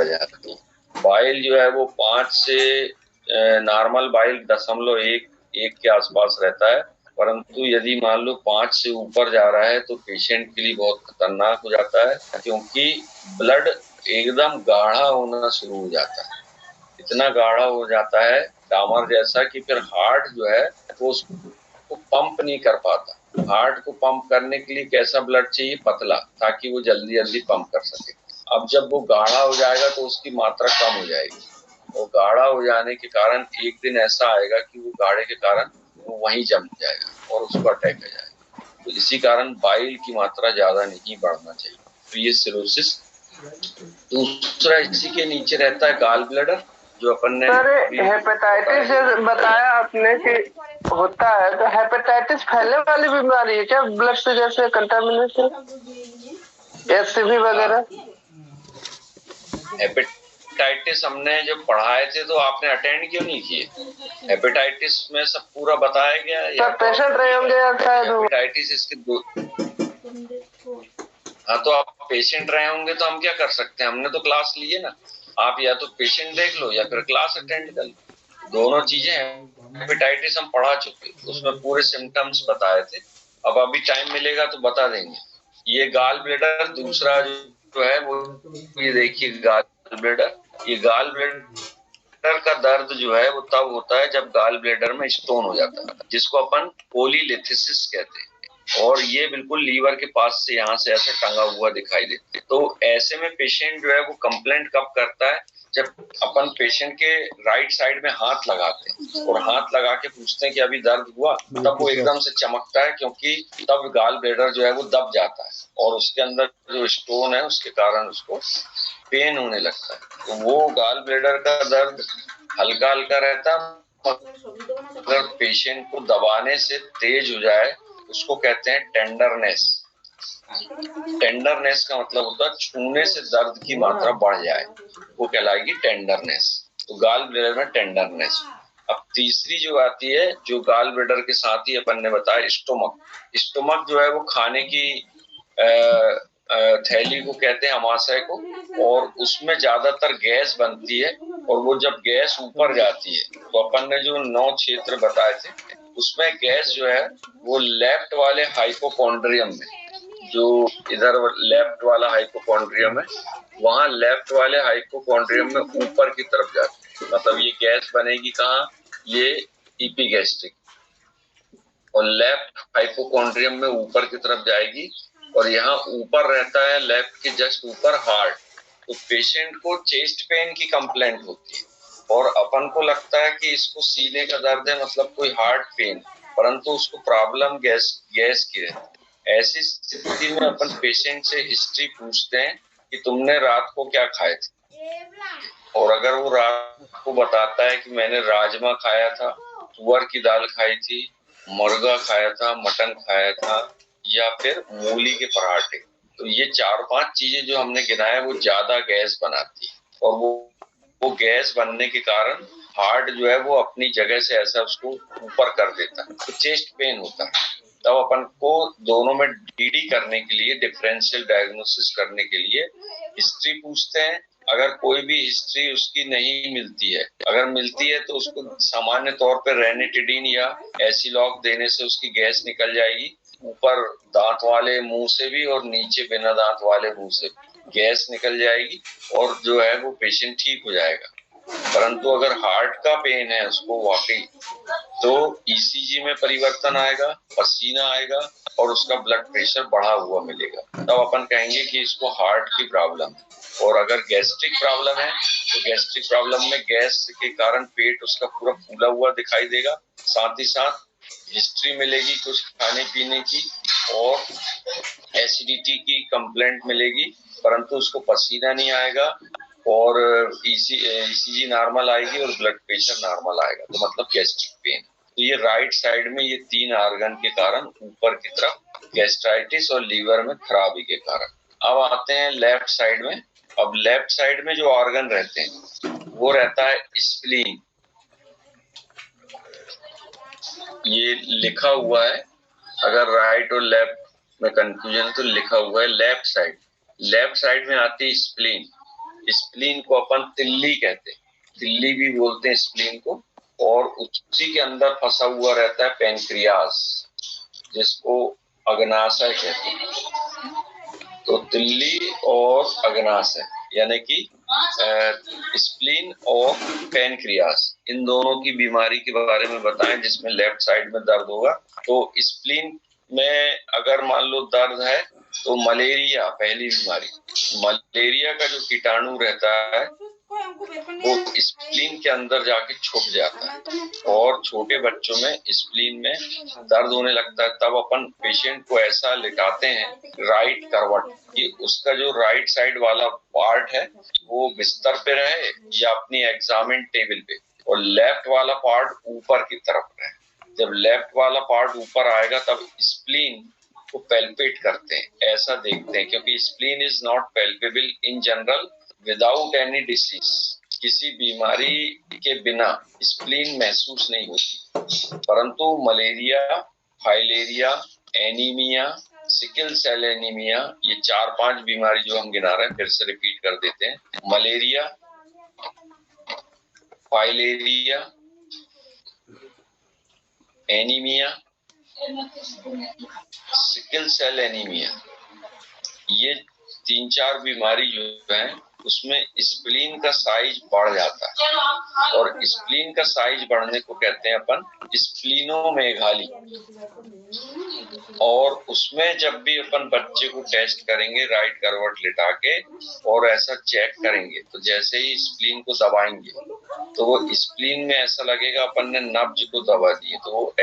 जाती है। बाइल जो है वो 5 से नॉर्मल बाइल 0.1 के आसपास रहता है, परंतु यदि मान लो 5 से ऊपर जा रहा है तो पेशेंट के लिए बहुत खतरनाक हो जाता है, क्योंकि ब्लड एकदम गाढ़ा होना शुरू हो जाता है। इतना गाढ़ा हो जाता है डामर जैसा कि फिर हार्ट जो है वो उसको पंप नहीं कर पाता। हार्ट को पंप करने के लिए कैसा ब्लड चाहिए? पतला, ताकि वो जल्दी जल्दी पंप कर सके। अब जब वो गाढ़ा हो जाएगा तो उसकी मात्रा कम हो जाएगी, और गाढ़ा हो जाने के कारण एक दिन ऐसा आएगा कि वो गाढ़े के कारण वो वहीं जम जाएगा और उसको अटैक आ जाएगा। तो इसी कारण बाइल की मात्रा ज्यादा नहीं बढ़ना चाहिए। तो ये सिरोसिस। दूसरा इसी के नीचे रहता है गॉल ब्लैडर, जो अपन ने हेपेटाइटिस बताया आपने कि होता है, तो हेपेटाइटिस फैलने वाली बीमारी है क्या? ब्लड से जैसे कंटामिनेशन, एचसीवी वगैरह? हेपेटाइटिस हमने जब पढ़ाए थे तो आपने अटेंड क्यों नहीं किए? हेपेटाइटिस में सब पूरा बताया गया है। सब पेशेंट रहे होंगे शायद। हेपेटाइटिस इसके दो। हाँ, तो आप पेशेंट रहे होंगे तो हम क्या कर सकते हैं? हमने तो क्लास ली है ना। आप या तो पेशेंट देख लो या फिर क्लास अटेंड कर लो, दोनों चीजें हैं। हेपेटाइटिस हम पढ़ा चुके, उसमें पूरे सिम्टम्स बताए थे। अब अभी टाइम मिलेगा तो बता देंगे। ये गॉल ब्लैडर दूसरा जो है वो, ये देखिए गॉल ब्लैडर। ये गॉल ब्लैडर का दर्द जो है वो तब होता है जब गॉल ब्लैडर में स्टोन हो जाता है, जिसको अपन पॉलीलिथिसिस कहते हैं। और ये बिल्कुल लीवर के पास से यहाँ से ऐसे टंगा हुआ दिखाई देता है। तो ऐसे में पेशेंट जो है वो कंप्लेंट कब करता है? जब अपन पेशेंट के राइट साइड में हाथ लगाते हैं और हाथ लगा के पूछते हैं कि अभी दर्द हुआ, तब वो एकदम से चमकता है, क्योंकि तब गॉल ब्लैडर जो है वो दब जाता है और उसके अंदर जो स्टोन है उसके कारण उसको पेन होने लगता है। तो वो गॉल ब्लैडर का दर्द हल्का हल्का रहता है, अगर पेशेंट को दबाने से तेज हो जाए उसको कहते हैं टेंडरनेस। टेंडरनेस का मतलब होता है छूने से दर्द की मात्रा बढ़ जाए, वो कहलाएगी टेंडरनेस। तो गॉल ब्लैडर में टेंडरनेस। अब तीसरी जो आती है, जो गॉल ब्लैडर के साथ ही अपन ने बताया, स्टोमक। स्टोमक जो है वो खाने की थैली को कहते हैं, अमाशय को, और उसमें ज्यादातर गैस बनती है। और वो जब गैस ऊपर जाती है तो अपन ने जो 9 क्षेत्र बताए थे उसमें गैस जो है वो लेफ्ट वाले हाइपोकॉन्ड्रियम में, जो इधर लेफ्ट वाला हाइपोकॉन्ड्रियम है, वहां लेफ्ट वाले हाइपोकॉन्ड्रियम में ऊपर की तरफ जाती है। मतलब ये गैस बनेगी कहाँ? ये इपीगैस्ट्रिक, और लेफ्ट हाइपोकॉन्ड्रियम में ऊपर की तरफ जाएगी, और यहाँ ऊपर रहता है लेफ्ट के जस्ट ऊपर हार्ट। तो पेशेंट को चेस्ट पेन की कंप्लेंट होती है और अपन को लगता है कि इसको सीने का दर्द है, मतलब कोई हार्ट पेन, परंतु उसको प्रॉब्लम गैस की रहती है। ऐसी स्थिति में अपन पेशेंट से हिस्ट्री पूछते हैं कि तुमने रात को क्या खाए थे, और अगर वो रात को बताता है कि मैंने राजमा खाया था, तुअर की दाल खाई थी, मुर्गा खाया था, मटन खाया था, या फिर मूली के पराठे, तो ये 4-5 चीजें जो हमने गिनाया वो ज्यादा गैस बनाती है, और वो गैस बनने के कारण हार्ट जो है वो अपनी जगह से ऐसा उसको ऊपर कर देता है, तो चेस्ट पेन होता है। तब अपन को दोनों में डीडी करने के लिए, डिफरेंशियल डायग्नोसिस करने के लिए हिस्ट्री पूछते हैं। अगर कोई भी हिस्ट्री उसकी नहीं मिलती है, अगर मिलती है तो उसको सामान्य तौर पर रेनिटिडीन या एसिलॉक देने से उसकी गैस निकल जाएगी, ऊपर दांत वाले मुंह से भी और नीचे बिना दांत वाले मुंह से गैस निकल जाएगी, और जो है वो पेशेंट ठीक हो जाएगा। परंतु अगर हार्ट का पेन है उसको वाकई, तो ईसीजी में परिवर्तन आएगा, पसीना आएगा, और उसका ब्लड प्रेशर बढ़ा हुआ मिलेगा, तब अपन कहेंगे कि इसको हार्ट की प्रॉब्लम है। और अगर गैस्ट्रिक प्रॉब्लम है तो गैस्ट्रिक प्रॉब्लम में गैस के कारण पेट उसका पूरा फूला हुआ दिखाई देगा, साथ ही साथ हिस्ट्री मिलेगी कुछ खाने पीने की, और एसिडिटी की कंप्लेंट मिलेगी, परंतु उसको पसीना नहीं आएगा, और ईसीजी नॉर्मल आएगी और ब्लड प्रेशर नॉर्मल आएगा, तो मतलब गैस्ट्रिक पेन। तो ये राइट साइड में ये 3 ऑर्गन के कारण ऊपर की तरफ गैस्ट्राइटिस और लीवर में खराबी के कारण। अब आते हैं लेफ्ट साइड में। अब लेफ्ट साइड में जो ऑर्गन रहते हैं वो रहता है स्प्लीन। ये लिखा हुआ है, अगर राइट और लेफ्ट में कंफ्यूजन तो लिखा हुआ है लेफ्ट साइड। लेफ्ट साइड में आती है स्प्लीन। स्प्लीन को अपन तिल्ली कहते हैं, तिल्ली भी बोलते हैं स्प्लीन को, और उसी के अंदर फंसा हुआ रहता है पेनक्रियास, जिसको अग्नाशय कहते हैं। तो तिल्ली और अग्नाशय यानी कि स्प्लीन और पेनक्रियास, इन दोनों की बीमारी के बारे में बताएं जिसमें लेफ्ट साइड में दर्द होगा। तो स्प्लीन में अगर मान लो दर्द है तो मलेरिया पहली बीमारी, मलेरिया का जो कीटाणु रहता है वो स्प्लीन के अंदर जाके छुप जाता है और छोटे बच्चों में स्प्लीन में दर्द होने लगता है। तब अपन पेशेंट को ऐसा लिटाते हैं राइट करवट कि उसका जो राइट साइड वाला पार्ट है वो बिस्तर पे रहे या अपनी एग्जामिन टेबल पे, और लेफ्ट वाला पार्ट ऊपर की तरफ रहे। जब लेफ्ट वाला पार्ट ऊपर आएगा तब स्प्लीन को पैल्पेट करते हैं, ऐसा देखते हैं, क्योंकि spleen is not palpable in general without any disease. किसी बीमारी के बिना स्प्लीन महसूस नहीं होती, परंतु malaria, filaria, anaemia, sickle cell anaemia, ये 4-5 बीमारी जो हम गिना रहे हैं, फिर से रिपीट कर देते हैं। Malaria, filaria, anaemia, sickle cell anaemia, ये 3-4 बीमारी जो है उसमें स्प्लीन का साइज बढ़ जाता है, और स्प्लीन का साइज बढ़ने को कहते हैं अपन स्प्लीनोमेगाली। और उसमें जब भी अपन बच्चे को टेस्ट करेंगे राइट करवट लिटा के और ऐसा चेक करेंगे, तो जैसे ही स्प्लीन को दबाएंगे तो वो स्प्लीन में ऐसा लगेगा अपन ने नब्ज को दबा दिए, तो वो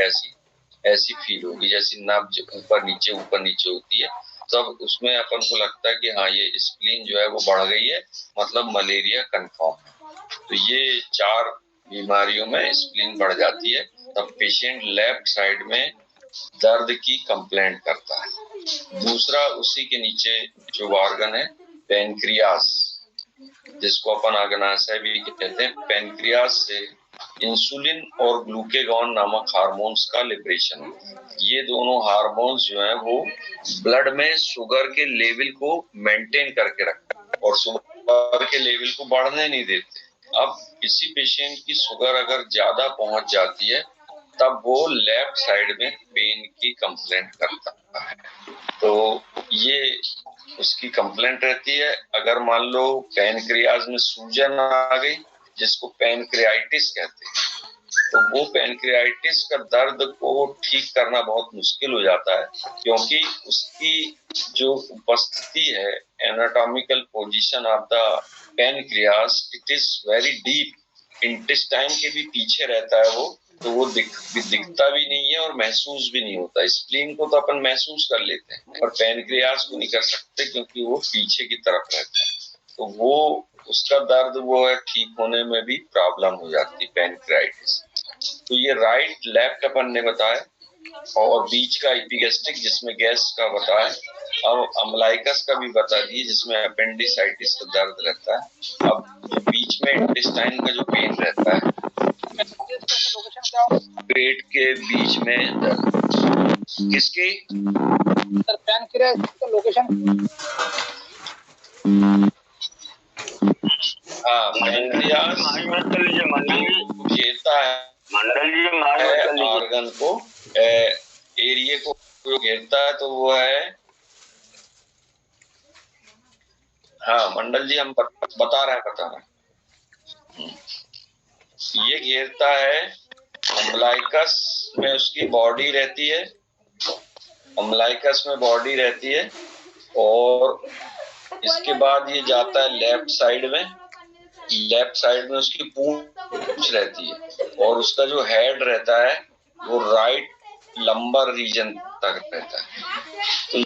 ऐसी फील होगी जैसी नब्ज ऊपर नीचे होती है। तब उसमें अपन को लगता है कि हाँ ये स्प्लीन जो है वो बढ़ गई है, मतलब मलेरिया कंफर्म है। तो ये 4 बीमारियों में स्प्लीन बढ़ जाती है, तब पेशेंट लेफ्ट साइड में दर्द की कंप्लेंट करता है। दूसरा उसी के नीचे जो ऑर्गन है पेनक्रियास, जिसको अपन अग्नाशय भी कहते हैं, पेनक्रियास से इंसुलिन और ग्लूकेगॉन नामक हार्मोन्स का लिबरेशन होता है। ये दोनों हार्मोन्स जो हैं वो ब्लड में शुगर के लेवल को मेंटेन करके रखते हैं और शुगर के लेवल को बढ़ने नहीं देते। अब किसी पेशेंट की शुगर अगर ज्यादा पहुंच जाती है तब वो लेफ्ट साइड में पेन की कंप्लेंट करता है। तो ये उसकी कंप्लेंट रहती है। अगर मान लो पेनक्रियाज में सूजन आ गई, जिसको पेनक्रियाटिस कहते हैं, तो वो पेनक्रियाटिस का दर्द को ठीक करना बहुत मुश्किल हो जाता है, क्योंकि उसकी जो उपस्थिति है anatomical position of the pancreas, it is very deep, intestine के भी पीछे रहता है वो, तो वो दिखता भी नहीं है और महसूस भी नहीं होता। स्प्लीन को तो अपन महसूस कर लेते हैं और पेनक्रियास को नहीं कर सकते क्योंकि वो पीछे की तरफ रहता है। तो वो उसका दर्द वो है ठीक होने में भी प्रॉब्लम हो जाती है पेनक्रियाटिस। तो ये राइट लेफ्ट अपन ने बताया, और बीच का एपिगैस्ट्रिक जिसमें गैस का बताया। अब अम्लाइकस का भी बता दिए जिसमें अपेंडिसाइटिस का दर्द रहता है। अब जो बीच में इंटेस्टाइन का जो पेन रहता है, पेट के बीच में दर्द, किसकी सर पैनक्रियास का लोकेशन? हाँ, पेनक्रियास घेरता है ऑर्गन को, एरिया को जो घेरता है, तो वो है, हाँ मंडल जी हम बता रहे हैं। ये घेरता है, अम्लाइकस में उसकी बॉडी रहती है, अम्लाइकस में बॉडी रहती है, और इसके बाद ये जाता है लेफ्ट साइड में, लेफ्ट साइड में उसकी पूंछ रहती है, और उसका जो हेड रहता है वो राइट लंबर रीजन तक रहता है। तो ये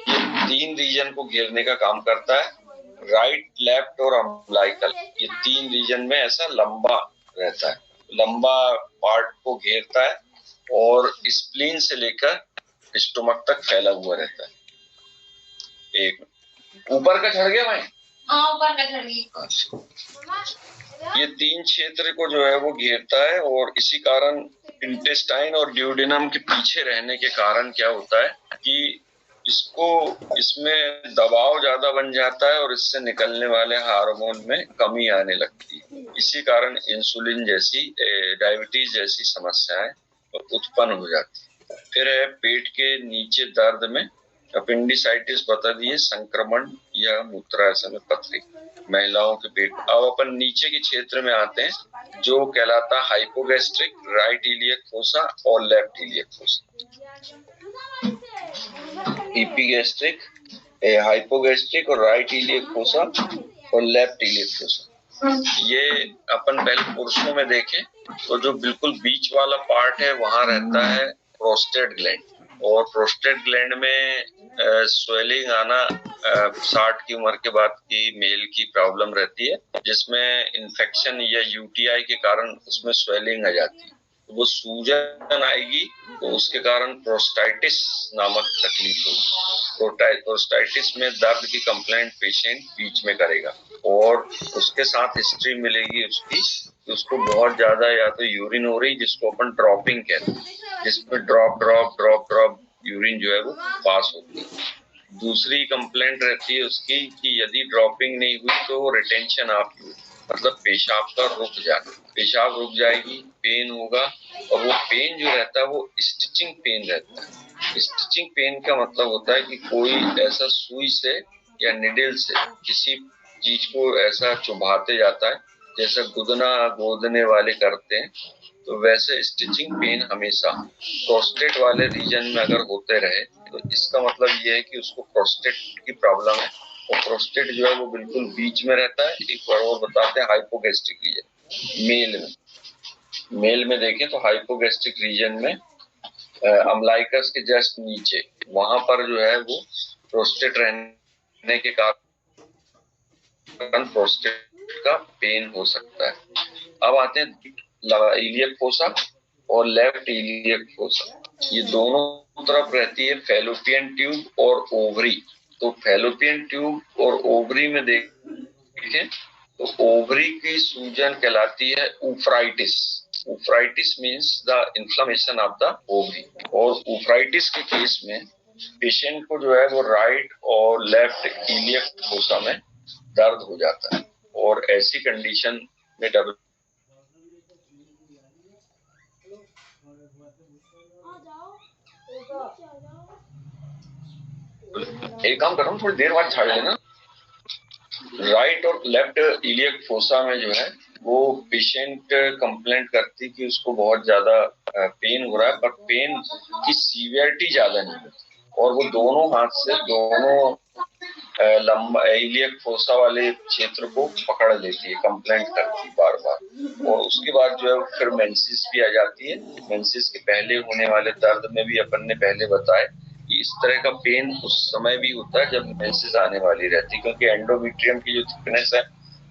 3 रीजन को घेरने का काम करता है, राइट, लेफ्ट और अम्लाइकल, ये 3 रीजन में ऐसा लंबा रहता है, लंबा पार्ट को घेरता है, और स्प्लीन से लेकर स्टोमक तक फैला हुआ रहता है। एक ऊपर का चढ़ गया भाई, हाँ ऊपर का चढ़ गया। ये 3 क्षेत्र को जो है वो घेरता है, और इसी कारण इंटेस्टाइन और ड्यूडेनम के पीछे रहने के कारण क्या होता है कि इसको इसमें दबाव ज्यादा बन जाता है और इससे निकलने वाले हार्मोन में कमी आने लगती है। इसी कारण इंसुलिन जैसी डायबिटीज जैसी समस्याएं उत्पन्न हो जाती है। फिर है पेट के नीचे दर्द में अपेंडिसाइटिस बता दिए, संक्रमण या मूत्राशय में पथरी महिलाओं के पेट। अब अपन नीचे के क्षेत्र में आते हैं जो कहलाता है हाइपोगैस्ट्रिक, राइट इलियक फोसा और left iliac fossa. Epigastric, hypogastric और राइट इलियक फोसा और लेफ्ट इलियक फोसा। ये अपन पहले पुरुषों में देखें तो जो बिल्कुल बीच वाला पार्ट है वहां रहता है प्रोस्टेट ग्लैंड, और प्रोस्टेट ग्लैंड में स्वेलिंग आना 60 की उम्र के बाद की मेल की प्रॉब्लम रहती है, जिसमें इन्फेक्शन या यूटीआई के कारण उसमें स्वेलिंग आ जाती है। वो सूजन आएगी तो उसके कारण प्रोस्टाइटिस नामक तकलीफ होगी। प्रोस्टाइटिस में दर्द की कंप्लेंट पेशेंट बीच में करेगा और उसके साथ हिस्ट्री मिलेगी उसकी, उसको बहुत ज्यादा या तो यूरिन हो रही, जिसको अपन ड्रॉपिंग कहते हैं, जिसमें drop drop drop drop urine जो है वो पास होती है। दूसरी कंप्लेंट रहती है उसकी कि यदि ड्रॉपिंग नहीं हुई तो रिटेंशन ऑफ यूरिन, मतलब पेशाब का रुक जाना, पेशाब रुक जाएगी, पेन होगा, और वो पेन जो रहता है वो स्टिचिंग पेन रहता है। स्टिचिंग पेन का मतलब होता है कि कोई ऐसा सुई से या निडल से किसी चीज को ऐसा चुभाते जाता है जैसे गुदना गोदने वाले करते हैं, तो वैसे स्टिचिंग पेन हमेशा प्रोस्टेट वाले रीजन में अगर होते रहे तो इसका मतलब ये है कि उसको प्रोस्टेट की प्रॉब्लम है, और प्रोस्टेट जो है वो बिल्कुल बीच में रहता है। एक बार और बताते हैं हाइपोगैस्ट्रिक रीजन। मेल में देखें तो हाइपोगैस्ट्रिक रीजन में अम्लाइकस के जस्ट नीचे वहां पर जो है वो प्रोस्टेट रहने के कारण प्रोस्टेट का पेन हो सकता है। अब आते हैं इलियक फोसा और लेफ्ट इलियक फोसा। ये दोनों तरफ रहती है फैलोपियन ट्यूब और ओवरी। तो फैलोपियन ट्यूब और ओवरी में देखें तो ओवरी की सूजन कहलाती है oophoritis. Oophoritis means the inflammation of the ovary, और ऊफ्राइटिस के केस में पेशेंट को जो है वो राइट और लेफ्ट इलियक फोसा में दर्द हो जाता है, और ऐसी कंडीशन में डबल एक काम कर रहा हूँ, थोड़ी देर बाद छाड़ लेना। राइट और लेफ्ट इलियक फोसा में जो है वो पेशेंट कंप्लेंट करती कि उसको बहुत ज्यादा पेन हो रहा है, पर पेन की सीवियरिटी ज्यादा नहीं होती, और वो दोनों हाथ से दोनों लंबा इलियक फोसा वाले क्षेत्र को पकड़ लेती है, कंप्लेंट करती है बार बार, और उसके बाद जो है फिर मेंसेस भी आ जाती है। मेंसेस के पहले होने वाले दर्द में भी अपन ने पहले बताया कि इस तरह का पेन उस समय भी होता है जब मेंसेस आने वाली रहती है, क्योंकि एंडोमेट्रियम की जो थिकनेस है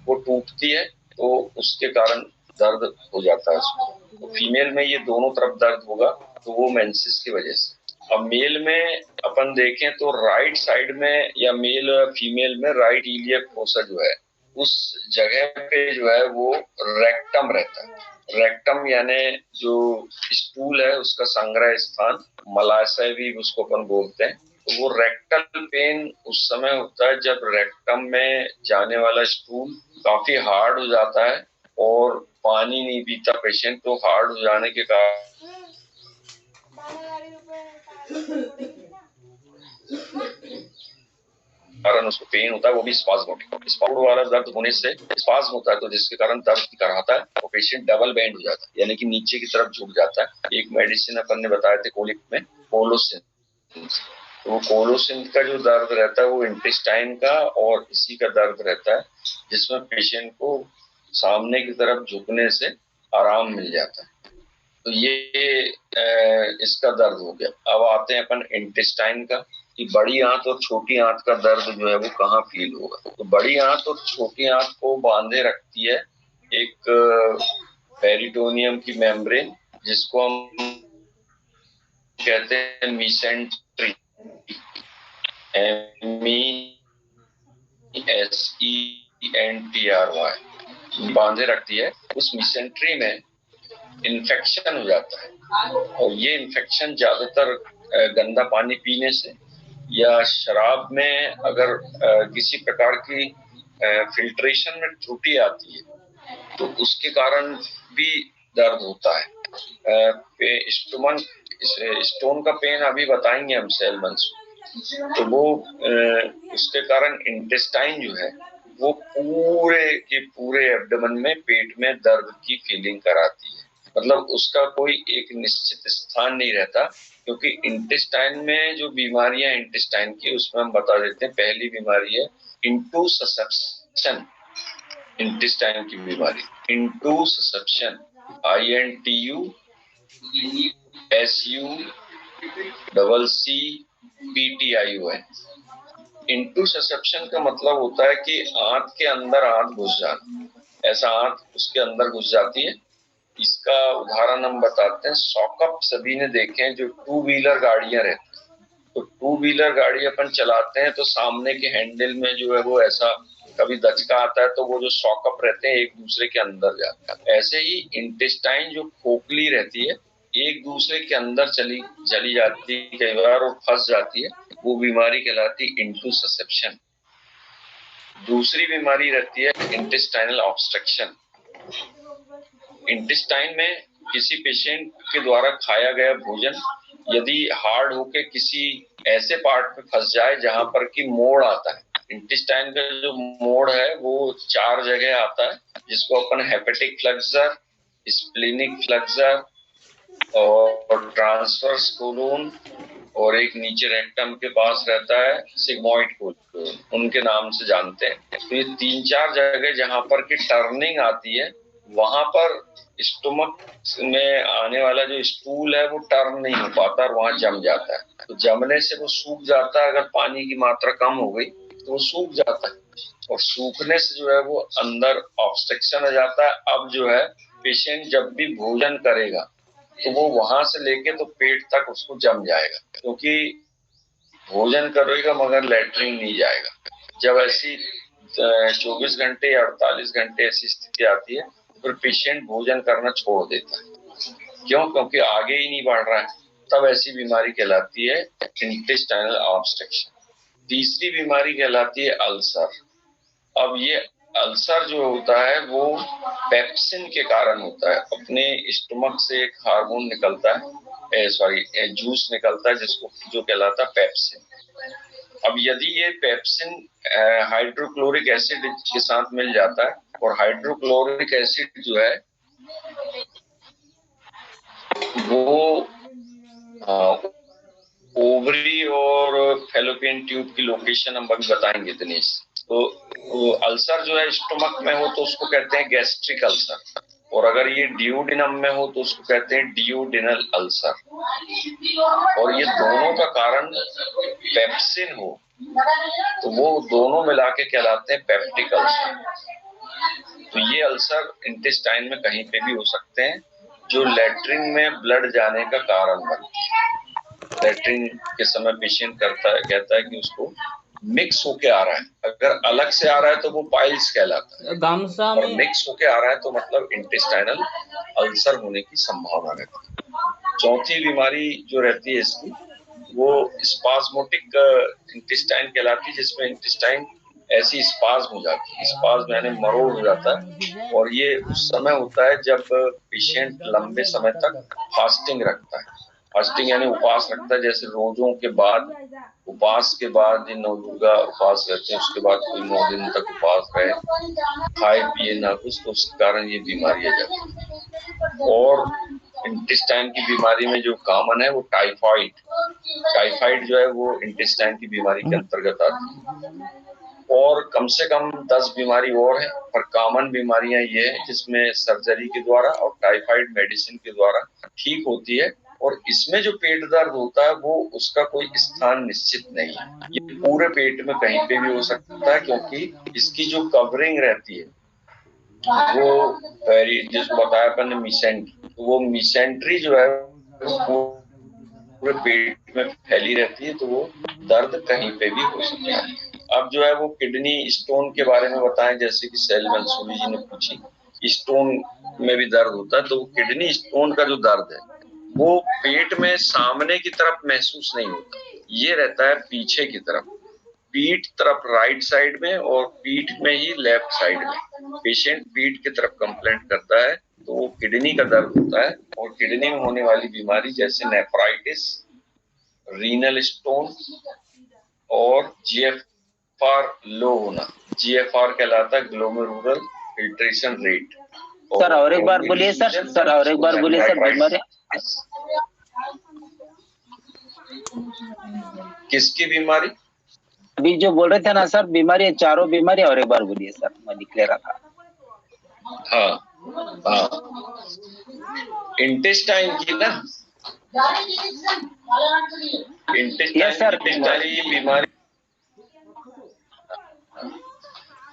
वो टूटती है, तो उसके कारण दर्द हो जाता है उसको। तो फीमेल में ये दोनों तरफ दर्द होगा तो वो मेंसेस की वजह से। अब मेल में अपन देखें तो राइट साइड में या मेल और फीमेल में राइट इलियक फोसा जो है उस जगह पे जो है वो रेक्टम रहता है। रेक्टम यानी जो स्टूल है उसका संग्रह स्थान, मलाशय भी उसको अपन बोलते हैं। तो वो रेक्टल पेन उस समय होता है जब रेक्टम में जाने वाला स्टूल काफी हार्ड हो जाता है और पानी नहीं पीता पेशेंट, तो हार्ड हो जाने के कारण उसको पेन होता है, वो भी स्पाज्मोटिक। स्पाउड वाला दर्द होने से स्पाज्म होता है, तो जिसके कारण दर्द कराता है और पेशेंट डबल बैंड हो जाता है, यानी कि नीचे की तरफ झुक जाता है। एक मेडिसिन अपन ने बताए थे कोलिक में, कोलोसिन। तो वो कोलोसिन का जो दर्द रहता है वो इंटेस्टाइन का और इसी का दर्द रहता है, जिसमें पेशेंट को सामने की तरफ झुकने से आराम मिल जाता है। तो ये इसका दर्द हो गया। अब आते हैं अपन इंटेस्टाइन का, कि बड़ी आंत और छोटी आंत का दर्द जो है वो कहाँ फील होगा। तो बड़ी आंत और छोटी आंत को बांधे रखती है एक पेरिटोनियम की मेम्ब्रेन, जिसको हम कहते हैं मीसेंट्री, MESENTRY बांधे रखती है। उस मीसेंट्री में इन्फेक्शन हो जाता है, और ये इन्फेक्शन ज्यादातर गंदा पानी पीने से या शराब में अगर किसी प्रकार की फिल्ट्रेशन में त्रुटि आती है तो उसके कारण भी दर्द होता है। स्टोन का पेन अभी बताएंगे हम सेलमन्स, तो वो उसके कारण इंटेस्टाइन जो है वो पूरे के पूरे एब्डोमेन में, पेट में दर्द की फीलिंग कराती है। मतलब उसका कोई एक निश्चित स्थान नहीं रहता, क्योंकि इंटेस्टाइन में जो बीमारियां इंटेस्टाइन की, उसमें हम बता देते हैं। पहली बीमारी है इंटूससेप्शन, इंटेस्टाइन की बीमारी इंटूससेप्शन, INTUSUCCPTION। इंटूससेप्शन का मतलब होता है कि आंत के अंदर आंत घुस जाना, ऐसा आंत उसके अंदर घुस जाती है। इसका उदाहरण हम बताते हैं। सॉकअप सभी ने देखे हैं, जो टू व्हीलर गाड़ियां रहती हैं, तो टू व्हीलर गाड़ी अपन चलाते हैं तो सामने के हैंडल में जो है वो ऐसा कभी दचका आता है, तो वो जो सॉकअप रहते हैं एक दूसरे के अंदर जाते हैं। ऐसे ही इंटेस्टाइन जो खोखली रहती है एक दूसरे के अंदर चली जाती है कई बार और फंस जाती है, वो बीमारी कहलाती है इंटूससेप्शन। दूसरी बीमारी रहती है इंटेस्टाइनल ऑब्स्ट्रक्शन। इंटेस्टाइन में किसी पेशेंट के द्वारा खाया गया भोजन यदि हार्ड होके किसी ऐसे पार्ट पे फंस जाए जहां पर कि मोड़ आता है। इंटेस्टाइन का जो मोड़ है वो 4 जगह आता है, जिसको अपन हेपेटिक फ्लक्सर, स्प्लेनिक फ्लक्सर और ट्रांसवर्स कोलोन, और एक नीचे रेक्टम के पास रहता है सिग्मोइड कोलोन, उनके नाम से जानते हैं। तो ये 3-4 जगह जहां पर की टर्निंग आती है, वहां पर स्टोमक में आने वाला जो स्टूल है वो टर्न नहीं हो पाता और वहां जम जाता है। तो जमने से वो सूख जाता है। अगर पानी की मात्रा कम हो गई तो वो सूख जाता है, और सूखने से जो है वो अंदर ऑब्स्ट्रक्शन आ जाता है। अब जो है पेशेंट जब भी भोजन करेगा तो वो वहां से लेके तो पेट तक उसको जम जाएगा, क्योंकि भोजन करेगा मगर लेटरिन नहीं जाएगा। जब ऐसी 24 घंटे या 48 घंटे ऐसी स्थिति आती है, फिर पेशेंट भोजन करना छोड़ देता है। क्यों? क्योंकि आगे ही नहीं बढ़ रहा है। तब ऐसी बीमारी कहलाती है इंटेस्टाइनल ऑब्स्ट्रक्शन। तीसरी बीमारी कहलाती है अल्सर। अब ये अल्सर जो होता है वो पेप्सिन के कारण होता है। अपने स्टमक से एक हार्मोन निकलता है, जूस निकलता है जिसको जो कहलाता है पेप्सिन। अब यदि ये पेप्सिन हाइड्रोक्लोरिक एसिड के साथ मिल जाता है, और हाइड्रोक्लोरिक एसिड जो है वो ओवरी और फैलोपियन ट्यूब की लोकेशन हम अभी बताएंगे दिनेश। तो अल्सर जो है स्टोमक में हो तो उसको कहते हैं गैस्ट्रिक अल्सर, और अगर ये डियोडिनम में हो तो उसको कहते हैं डियोडिनल अल्सर। और ये दोनों का कारण पेप्सिन हो तो वो दोनों मिला के कहलाते हैं पेप्टिक अल्सर। तो ये अल्सर इंटेस्टाइन में कहीं पे भी हो सकते हैं, जो लेटरिन में ब्लड जाने का कारण बनते हैं। लेटरिन के समय पेशेंट कहता है कि उसको मिक्स होके आ रहा है। अगर अलग से आ रहा है तो वो पाइल्स कहलाता है, और मिक्स होके आ रहा है तो मतलब इंटेस्टाइनल अल्सर होने की संभावना रहती है। चौथी बीमारी जो रहती है इसकी, वो स्पाज्मोटिक इंटेस्टाइन कहलाती है, जिसमें इंटेस्टाइन ऐसी स्पाज्म हो जाती है, स्पाज्म यानी मरोड़ हो जाता है। और ये उस समय होता है जब पेशेंट लंबे समय तक फास्टिंग रखता है। फास्टिंग यानी उपवास रखता है, जैसे रोजों के बाद, उपवास के बाद जिन 9 दुर्गा उपवास रहते हैं उसके बाद कोई 9 दिन तक उपवास रहे, खाए पिए ना कुछ, तो उसके कारण ये बीमारी आ जाती है। और इंटेस्टाइन की बीमारी में जो कॉमन है वो टाइफाइड जो है वो इंटेस्टाइन की बीमारी के अंतर्गत आती है। और कम से कम 10 बीमारी और है, पर कॉमन बीमारियां ये है जिसमें सर्जरी के द्वारा और टाइफाइड मेडिसिन के द्वारा ठीक होती है। और इसमें जो पेट दर्द होता है वो उसका कोई स्थान निश्चित नहीं है, ये पूरे पेट में कहीं पे भी हो सकता है, क्योंकि इसकी जो कवरिंग रहती है वो जिसको बताया अपन ने मीसेंट्री, वो मीसेंट्री जो है पूरे पेट में फैली रहती है, तो वो दर्द कहीं पे भी हो सकता है। अब जो है वो किडनी स्टोन के बारे में बताएं, जैसे कि सैल मंसूरी जी ने पूछी, स्टोन में भी दर्द होता है। तो किडनी स्टोन का जो दर्द है वो पेट में सामने की तरफ महसूस नहीं होता, ये रहता है पीछे की तरफ, पीठ तरफ राइट साइड में और पीठ में ही लेफ्ट साइड में। पेशेंट पीठ की तरफ कंप्लेंट करता है तो वो किडनी का दर्द होता है, और किडनी में होने वाली बीमारी जैसे नेफ्राइटिस, रीनल स्टोन और जीएफआर लो होना। जीएफआर कहलाता है ग्लोमेरुलर फिल्ट्रेशन रेट। सर और एक बार बोलिए सर और एक बार बोलिए सर। बीमारी किसकी बीमारी? अभी जो बोल रहे थे ना सर, बीमारी, चारों बीमारी और एक बार बोलिए सर, मैं लिख ले रहा था। हाँ, इंटेस्टाइन की ना, इंटेस्टाइन की बीमारी।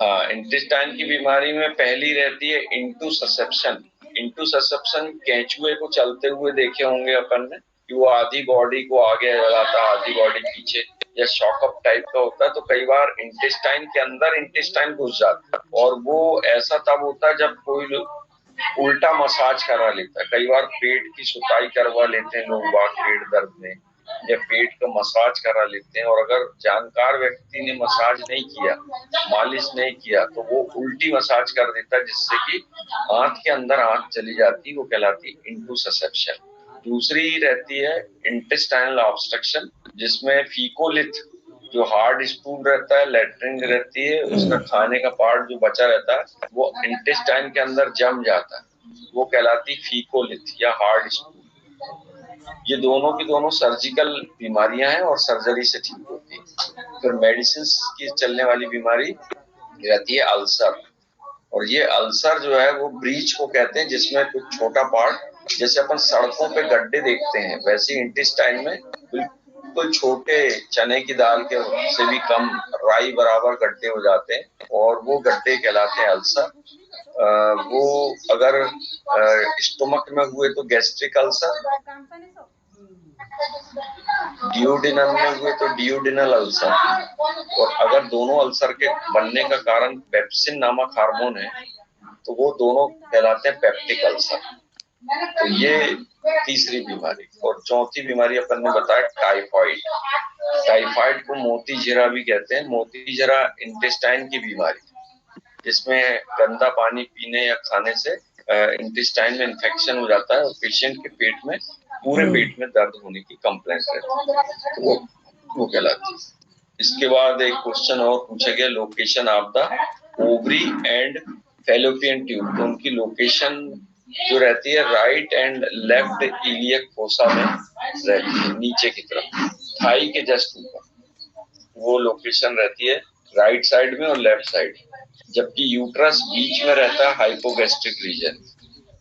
हाँ, इंटेस्टाइन की बीमारी में पहली रहती है इंटूससेप्शन। इंटूससेप्शन केंचुए को चलते हुए देखे होंगे अपन ने कि वो आधी बॉडी को आगे लगाता है, आधी बॉडी पीछे, या शॉकअप टाइप का होता है। तो कई बार इंटेस्टाइन के अंदर इंटेस्टाइन घुस जाता है, और वो ऐसा तब होता है जब कोई उल्टा मसाज करा लेता है। कई बार पेट की सुताई करवा लेते हैं लोग बाग पेट दर्द में, या पेट का मसाज करा लेते हैं, और अगर जानकार व्यक्ति ने मसाज नहीं किया, मालिश नहीं किया, तो वो उल्टी मसाज कर देता है, जिससे कि आंत के अंदर आंत चली जाती है। वो कहलाती है इंटूससेप्शन। दूसरी रहती है इंटेस्टाइनल ऑब्स्ट्रक्शन, जिसमें फीकोलिथ जो हार्ड स्पून रहता है, लैट्रिन रहती है, उसका खाने का पार्ट जो बचा रहता है वो इंटेस्टाइन के अंदर जम जाता है, वो कहलाती फीकोलिथ या हार्ड स्पून। ये दोनों की दोनों सर्जिकल बीमारियां हैं और सर्जरी से ठीक होती है। फिर मेडिसिन की चलने वाली बीमारी रहती है अल्सर, और ये अल्सर जो है वो ब्रीच को कहते हैं, जिसमें कुछ छोटा पार्ट, जैसे अपन सड़कों पे गड्ढे देखते हैं, वैसे इंटेस्टाइन में बिल्कुल छोटे चने की दाल के से भी कम राई बराबर गड्ढे हो जाते हैं, और वो गड्ढे कहलाते हैं अल्सर। वो अगर स्टोमक में हुए तो गैस्ट्रिक अल्सर, डियोडिनम में हुए तो डियोडिनल अल्सर, और अगर दोनों अल्सर के बनने का कारण पेप्सिन नामक हार्मोन है तो वो दोनों कहलाते हैं पेप्टिक अल्सर। तो ये तीसरी बीमारी। और चौथी बीमारी अपन ने बताया टाइफाइड। टाइफाइड को मोतीझरा भी कहते हैं। मोतीझरा इंटेस्टाइन की बीमारी, जिसमें गंदा पानी पीने या खाने से इंटेस्टाइन में इन्फेक्शन हो जाता है, और पेशेंट के पेट में, पूरे पेट में दर्द होने की कंप्लेंट रहती है, वो कहलाती है। इसके बाद एक क्वेश्चन और पूछा गया, location of the ovary and fallopian tube. तो उनकी लोकेशन जो रहती है right and left iliac fossa में रहती है, नीचे की तरफ, थाई के जस्ट ऊपर वो लोकेशन रहती है, राइट साइड में और लेफ्ट साइड। जबकि यूट्रस बीच में रहता है, हाइपोगैस्ट्रिक रीजन।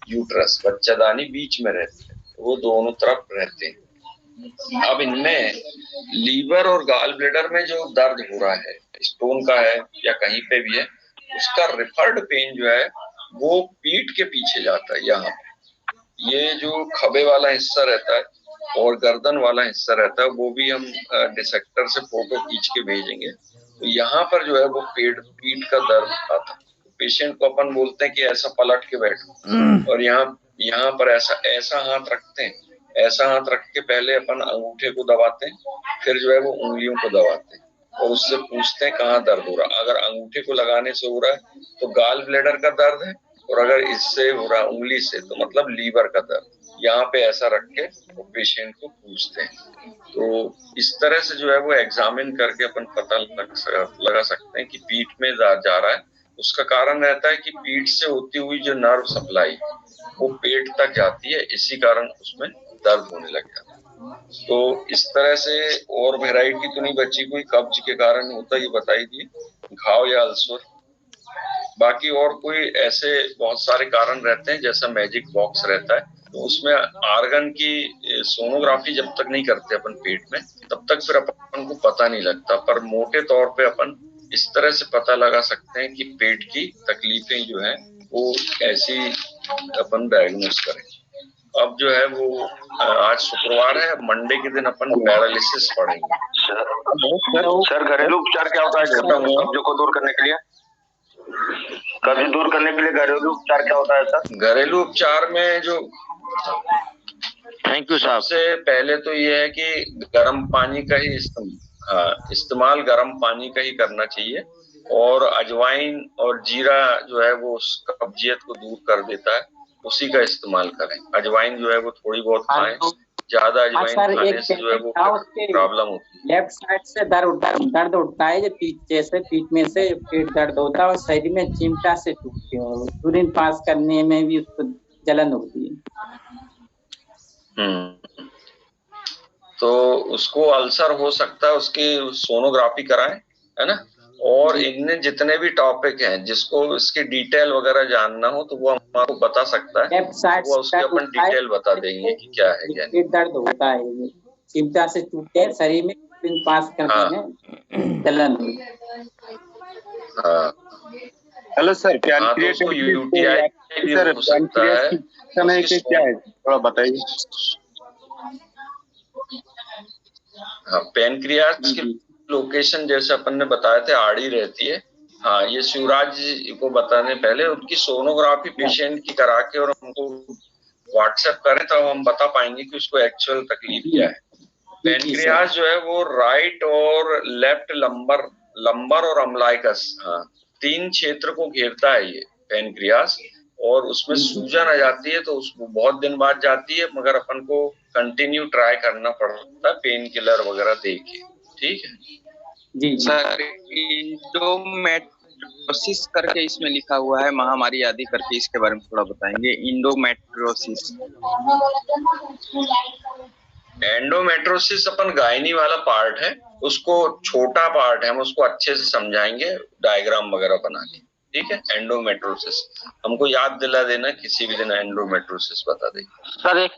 यूट्रस, बच्चादानी बीच में रहती है, वो दोनों तरफ रहते हैं। अब इनमें लीवर और गाल ब्लैडर में जो दर्द हो रहा है, स्टोन का है या कहीं पे भी है, उसका रिफर्ड पेन जो है वो पीठ के पीछे जाता है। यहाँ ये जो खबे वाला हिस्सा रहता है और गर्दन वाला हिस्सा रहता है, वो भी हम डिसेक्टर से फोटो खींच के भेजेंगे। तो यहाँ पर जो है वो पीठ का दर्द आता है। पेशेंट को अपन बोलते हैं कि ऐसा पलट के बैठो, और यहाँ पर ऐसा हाथ रखते हैं, ऐसा हाथ रख के पहले अपन अंगूठे को दबाते हैं, फिर जो है वो उंगलियों को दबाते हैं, और उससे पूछते हैं कहाँ दर्द हो रहा है। अगर अंगूठे को लगाने से हो रहा है तो गाल ब्लैडर का दर्द है, और अगर इससे हो रहा है उंगली से तो मतलब लीवर का दर्द। यहाँ पे ऐसा रख के वो पेशेंट को पूछते हैं। तो इस तरह से जो है वो एग्जामिन करके अपन पता लगा सकते हैं कि पीठ में जा रहा है। उसका कारण रहता है कि पीठ से होती हुई जो नर्व सप्लाई वो पेट तक जाती है, इसी कारण उसमें दर्द होने लग जाता है। तो इस तरह से और वैरायटी तो नहीं बची, कोई कब्ज के कारण होता, ये बताई दिए, घाव या अल्सर। बाकी और कोई ऐसे बहुत सारे कारण रहते हैं, जैसा मैजिक बॉक्स रहता है, तो उसमें आर्गन की सोनोग्राफी जब तक नहीं करते अपन पेट में, तब तक फिर अपन को पता नहीं लगता। पर मोटे तौर पे अपन इस तरह से पता लगा सकते हैं कि पेट की तकलीफें जो है वो कैसी अपन डायग्नोस करें। अब जो है वो आज शुक्रवार है, मंडे के दिन अपन पैरालिसिस पढ़ेंगे। सर घरेलू उपचार क्या होता है कब्ज को दूर करने के लिए? कब्ज दूर करने के लिए घरेलू उपचार क्या होता है सर? घरेलू उपचार में जो थैंक यू साहब। सबसे पहले तो ये है कि गर्म पानी का ही इस्तेमाल गर्म पानी का ही करना चाहिए, और अजवाइन और जीरा जो है वो उस कब्जियत को दूर कर देता है, उसी का इस्तेमाल करें। अजवाइन जो है वो थोड़ी बहुत खाएं, ज्यादा अजवाइन खाने से जो है वो प्रॉब्लम होती है। लेफ्ट साइड से दर्द उठता है, जो पीठ में से पेट दर्द होता है, और शरीर में चिमटा से टूटती है, यूरिन पास करने में भी उसको जलन होती है। तो उसको अल्सर हो सकता है, उसकी सोनोग्राफी कराएं, है ना। और इनमें जितने भी टॉपिक हैं, जिसको इसकी डिटेल वगैरह जानना हो तो वो हमको बता सकता है, वो उसके अपन डिटेल बता देंगे कि क्या है क्या नहीं। दर्द होता है, चिमटा से टूटते हैं, शरीर में यूरिन पास करने में जलन हुई। हेलो सर, पैनक्रियास तो यूटीआई भी हो सकता है, समय के क्या है थोड़ा बताइए। हाँ, पैनक्रियास की लोकेशन जैसे अपन ने बताया थे आड़ी रहती है। हाँ, ये शिवराज जी को बताने पहले उनकी सोनोग्राफी पेशेंट की करा के और हमको व्हाट्सएप करें, तो हम बता पाएंगे कि उसको एक्चुअल तकलीफ क्या है। पैनक्रियास जो है वो राइट और लेफ्ट लंबर और अम्लाइकस, हाँ, 3 क्षेत्र को घेरता है ये पैनक्रियास, और उसमें सूजन आ जाती है तो उसको बहुत दिन बाद जाती है, मगर अपन को कंटिन्यू ट्राई करना पड़ता है पेन किलर वगैरह देके। ठीक है जी सर, इंडोमेट्रोसिस करके इसमें लिखा हुआ है, महामारी आदि करके, इसके बारे में थोड़ा बताएंगे। इंडोमेट्रोसिस एंडोमेट्रोसिस अपन गायनी वाला पार्ट है, उसको छोटा पार्ट है, हम उसको अच्छे से समझाएंगे डायग्राम वगैरह बना के। ठीक है, एंडोमेट्रोसिस हमको याद दिला देना, किसी भी दिन एंडोमेट्रोसिस बता देंगे। सर एक